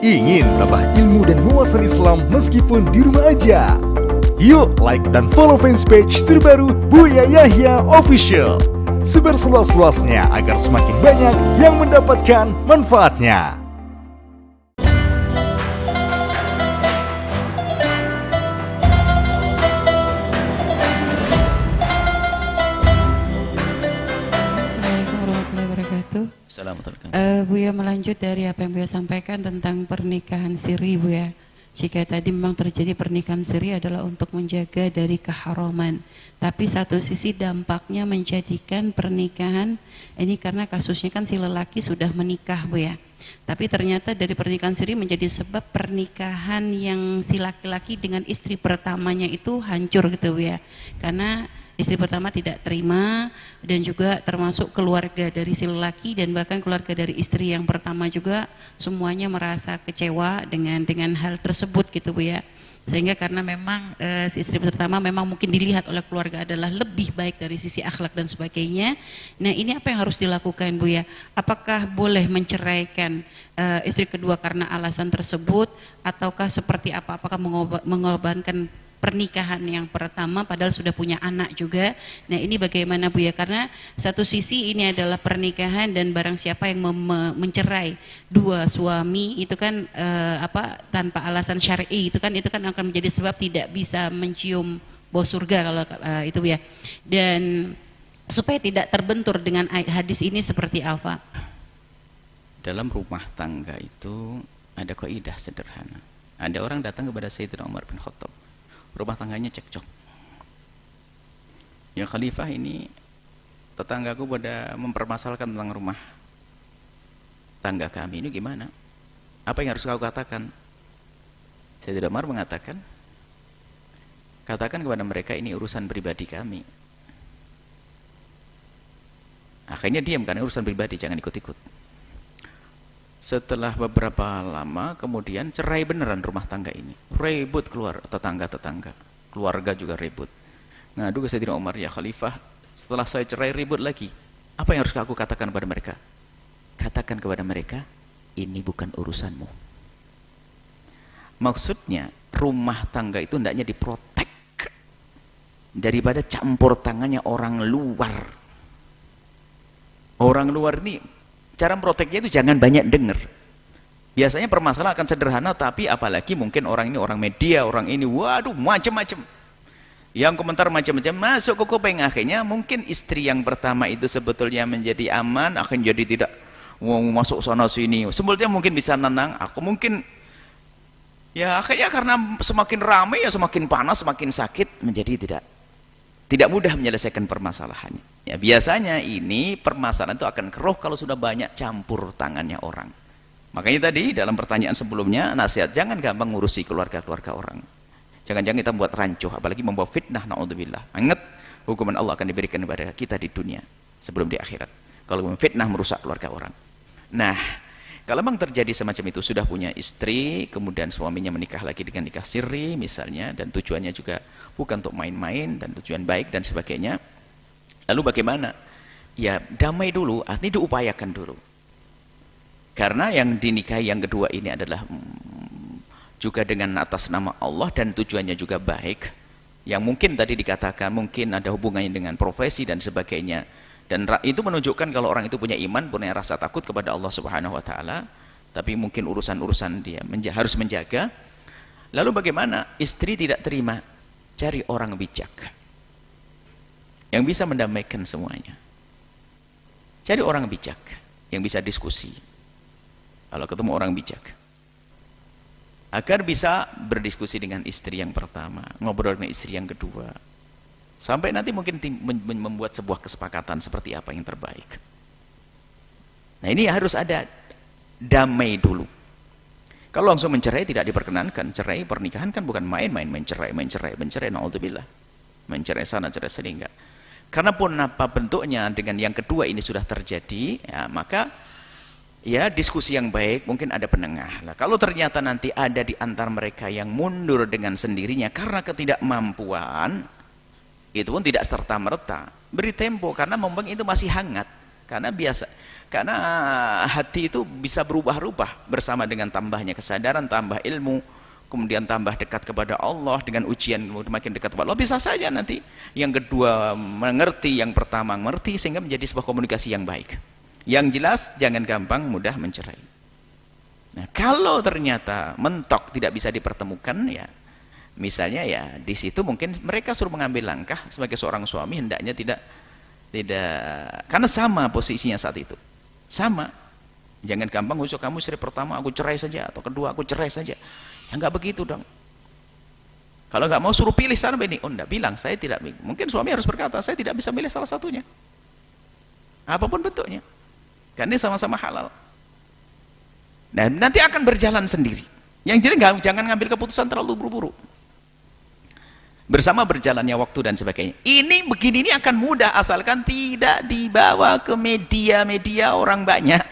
Ingin tambah ilmu dan wawasan Islam meskipun di rumah aja? Yuk like dan follow fanpage terbaru Buya Yahya Official. Sebar seluas-luasnya agar semakin banyak yang mendapatkan manfaatnya. Assalamualaikum warahmatullahi wabarakatuh. Buya melanjut dari apa yang Buya sampaikan tentang pernikahan siri, Buya. Jika tadi memang terjadi pernikahan siri adalah untuk menjaga dari keharaman, tapi satu sisi dampaknya menjadikan pernikahan ini karena kasusnya kan si lelaki sudah menikah, Buya. Tapi ternyata dari pernikahan siri menjadi sebab pernikahan yang si laki-laki dengan istri pertamanya itu hancur gitu, Buya. Karena istri pertama tidak terima dan juga termasuk keluarga dari si lelaki dan bahkan keluarga dari istri yang pertama juga semuanya merasa kecewa dengan hal tersebut gitu, Bu ya. Sehingga karena memang si istri pertama memang mungkin dilihat oleh keluarga adalah lebih baik dari sisi akhlak dan sebagainya. Nah, ini apa yang harus dilakukan, Bu ya? Apakah boleh menceraikan istri kedua karena alasan tersebut ataukah seperti apa? Apakah mengorbankan pernikahan yang pertama padahal sudah punya anak juga. Nah, ini bagaimana, Bu ya? Karena satu sisi ini adalah pernikahan dan barang siapa yang mencerai dua suami itu kan tanpa alasan syar'i itu kan akan menjadi sebab tidak bisa mencium bau surga kalau itu, Bu ya. Dan supaya tidak terbentur dengan hadis ini seperti apa? Dalam rumah tangga itu ada kaidah sederhana. Ada orang datang kepada Sayyidina Umar bin Khattab, rumah tangganya cekcok. Ya Khalifah, ini tetanggaku pada mempermasalahkan tentang rumah tangga kami, ini gimana? Apa yang harus kau katakan? Sayyidina Umar mengatakan, katakan kepada mereka ini urusan pribadi kami. Akhirnya diam karena urusan pribadi, jangan ikut-ikut. Setelah beberapa lama kemudian cerai beneran rumah tangga ini, ribut keluar tetangga-tetangga, keluarga juga ribut. Ngadu ke Sayyidina Umar, ya Khalifah, setelah saya cerai ribut lagi, apa yang harus aku katakan kepada mereka? Katakan kepada mereka, ini bukan urusanmu. Maksudnya rumah tangga itu hendaknya diprotek daripada campur tangannya orang luar. Orang luar ini cara proteknya itu jangan banyak dengar. Biasanya permasalahan akan sederhana, tapi apalagi mungkin orang ini orang media, orang ini waduh macam-macam. Yang komentar macam-macam masuk ke kuping, akhirnya mungkin istri yang pertama itu sebetulnya menjadi aman, akan jadi tidak masuk sana sini. Sebetulnya mungkin bisa nenang, aku mungkin ya akhirnya karena semakin ramai ya semakin panas, semakin sakit, menjadi tidak mudah menyelesaikan permasalahannya. Ya, biasanya ini permasalahan itu akan keruh kalau sudah banyak campur tangannya orang. Makanya tadi dalam pertanyaan sebelumnya, nasihat jangan gampang ngurusi keluarga-keluarga orang. Jangan-jangan kita buat rancuh, apalagi membawa fitnah, naudzubillah. Ingat, hukuman Allah akan diberikan kepada kita di dunia sebelum di akhirat kalau fitnah merusak keluarga orang. Nah, kalau memang terjadi semacam itu, sudah punya istri, kemudian suaminya menikah lagi dengan nikah siri misalnya, dan tujuannya juga bukan untuk main-main dan tujuan baik dan sebagainya, lalu bagaimana? Ya damai dulu, artinya diupayakan dulu. Karena yang dinikahi yang kedua ini adalah juga dengan atas nama Allah dan tujuannya juga baik, yang mungkin tadi dikatakan mungkin ada hubungannya dengan profesi dan sebagainya. Dan itu menunjukkan kalau orang itu punya iman, punya rasa takut kepada Allah Subhanahu wa taala, tapi mungkin urusan-urusan dia harus menjaga. Lalu bagaimana? Istri tidak terima, cari orang bijak yang bisa mendamaikan semuanya. Cari orang bijak yang bisa diskusi. Kalau ketemu orang bijak, agar bisa berdiskusi dengan istri yang pertama, ngobrol dengan istri yang kedua, sampai nanti mungkin membuat sebuah kesepakatan seperti apa yang terbaik. Nah, ini harus ada damai dulu. Kalau langsung mencerai tidak diperkenankan. Cerai pernikahan kan bukan main-main, mencerai, naudzubillah. Mencerai sana, cerai sini, enggak. Karena pun apa bentuknya dengan yang kedua ini sudah terjadi, ya, maka ya diskusi yang baik, mungkin ada penengah. Nah, kalau ternyata nanti ada di antara mereka yang mundur dengan sendirinya karena ketidakmampuan, itu pun tidak serta-merta beri tempo, karena memang itu masih hangat. Karena Karena hati itu bisa berubah-ubah bersama dengan tambahnya kesadaran, tambah ilmu, kemudian tambah dekat kepada Allah dengan ujian, makin dekat kepada Allah. Bisa saja nanti yang kedua mengerti, yang pertama mengerti, sehingga menjadi sebuah komunikasi yang baik. Yang jelas jangan gampang mudah mencerai. Nah, kalau ternyata mentok tidak bisa dipertemukan, ya misalnya ya di situ mungkin mereka suruh mengambil langkah sebagai seorang suami, hendaknya tidak karena sama posisinya saat itu. Sama. Jangan gampang usuk, kamu istri pertama aku cerai saja, atau kedua aku cerai saja. Ya nggak begitu dong. Kalau nggak mau suruh pilih sana ini, oh enggak, bilang saya tidak. Mungkin suami harus berkata, saya tidak bisa milih salah satunya. Apapun bentuknya. Karena ini sama-sama halal. Dan nanti akan berjalan sendiri. Yang jadi jangan ngambil keputusan terlalu buru-buru. Bersama berjalannya waktu dan sebagainya. Ini begini, ini akan mudah asalkan tidak dibawa ke media-media orang banyak.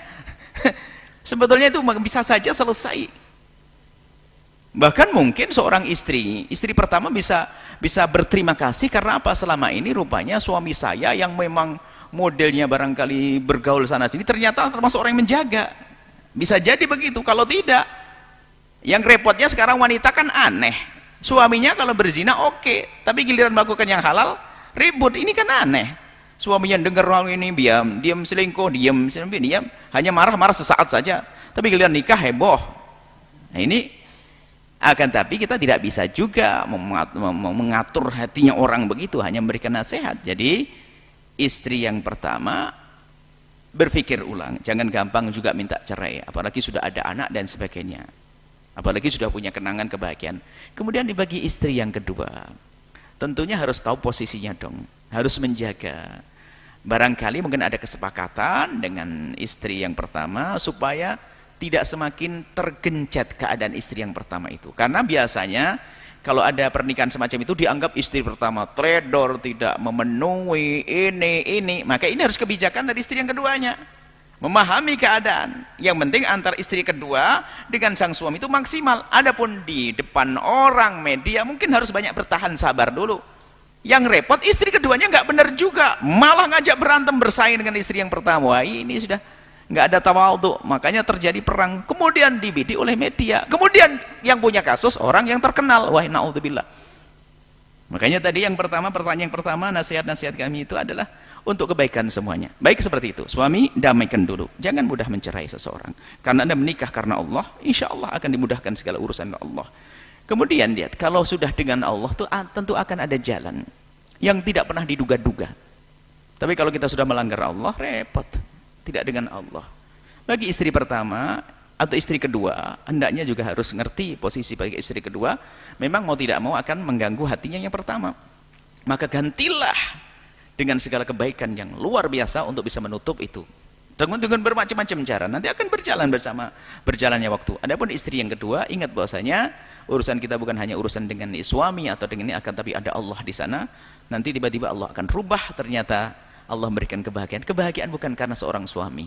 Sebetulnya itu bisa saja selesai. Bahkan mungkin seorang istri pertama bisa berterima kasih karena apa? Selama ini rupanya suami saya yang memang modelnya barangkali bergaul sana sini ternyata termasuk orang yang menjaga. Bisa jadi begitu. Kalau tidak, yang repotnya sekarang wanita kan aneh. Suaminya kalau berzina oke, tapi giliran melakukan yang halal ribut. Ini kan aneh. Suaminya dengar orang ini diam selingkuh, diam, hanya marah-marah sesaat saja. Tapi giliran nikah heboh. Nah ini akan, tapi kita tidak bisa juga mengatur hatinya orang begitu, hanya memberikan nasihat. Jadi istri yang pertama berpikir ulang, jangan gampang juga minta cerai, apalagi sudah ada anak dan sebagainya, apalagi sudah punya kenangan kebahagiaan. Kemudian dibagi istri yang kedua, tentunya harus tahu posisinya dong, harus menjaga. Barangkali mungkin ada kesepakatan dengan istri yang pertama supaya tidak semakin tergencet keadaan istri yang pertama itu. Karena biasanya kalau ada pernikahan semacam itu dianggap istri pertama trader, tidak memenuhi ini, maka ini harus kebijakan dari istri yang keduanya, memahami keadaan. Yang penting antar istri kedua dengan sang suami itu maksimal. Adapun di depan orang, media, mungkin harus banyak bertahan sabar dulu. Yang repot istri keduanya nggak benar juga, malah ngajak berantem bersaing dengan istri yang pertama. Wah, ini sudah nggak ada tawadhu, makanya terjadi perang, kemudian dibidik oleh media, kemudian yang punya kasus orang yang terkenal. Wah, naudzubillah. Makanya tadi yang pertama, pertanyaan yang pertama, nasihat-nasihat kami itu adalah untuk kebaikan semuanya. Baik seperti itu, suami damaikan dulu, jangan mudah mencerai seseorang, karena Anda menikah karena Allah, insya Allah akan dimudahkan segala urusan Allah. Kemudian lihat, kalau sudah dengan Allah tuh tentu akan ada jalan yang tidak pernah diduga-duga. Tapi kalau kita sudah melanggar Allah, repot. Tidak dengan Allah. Bagi istri pertama atau istri kedua, hendaknya juga harus ngerti posisi bagi istri kedua, memang mau tidak mau akan mengganggu hatinya yang pertama. Maka gantilah dengan segala kebaikan yang luar biasa untuk bisa menutup itu. Dengan bermacam-macam cara, nanti akan berjalan bersama berjalannya waktu. Adapun istri yang kedua, ingat bahwasanya urusan kita bukan hanya urusan dengan suami atau dengan ini, akan tapi ada Allah di sana. Nanti tiba-tiba Allah akan rubah, ternyata Allah memberikan kebahagiaan. Kebahagiaan bukan karena seorang suami.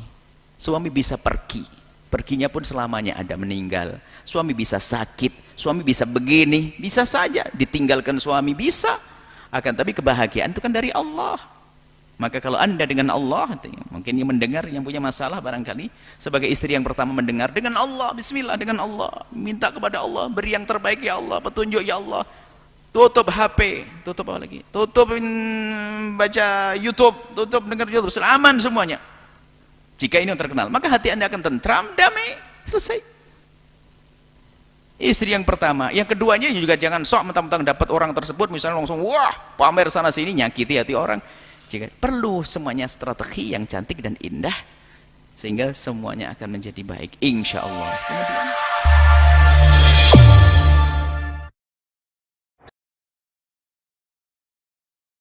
Suami bisa pergi, perginya pun selamanya ada, meninggal. Suami bisa sakit, suami bisa begini, bisa saja ditinggalkan suami, bisa. Akan tapi kebahagiaan itu kan dari Allah. Maka kalau Anda dengan Allah, mungkin yang mendengar, yang punya masalah barangkali, sebagai istri yang pertama mendengar dengan Allah, bismillah dengan Allah, minta kepada Allah, beri yang terbaik ya Allah, petunjuk ya Allah. Tutup HP, tutup apa lagi? Tutup baca YouTube, tutup dengar YouTube, aman semuanya. Jika ini yang terkenal, maka hati Anda akan tentram, damai, selesai. Istri yang pertama, yang keduanya juga jangan sok mentang-mentang dapat orang tersebut, misalnya langsung wah pamer sana sini, nyakiti hati orang. Jika perlu semuanya strategi yang cantik dan indah, sehingga semuanya akan menjadi baik, insya Allah. Kemudian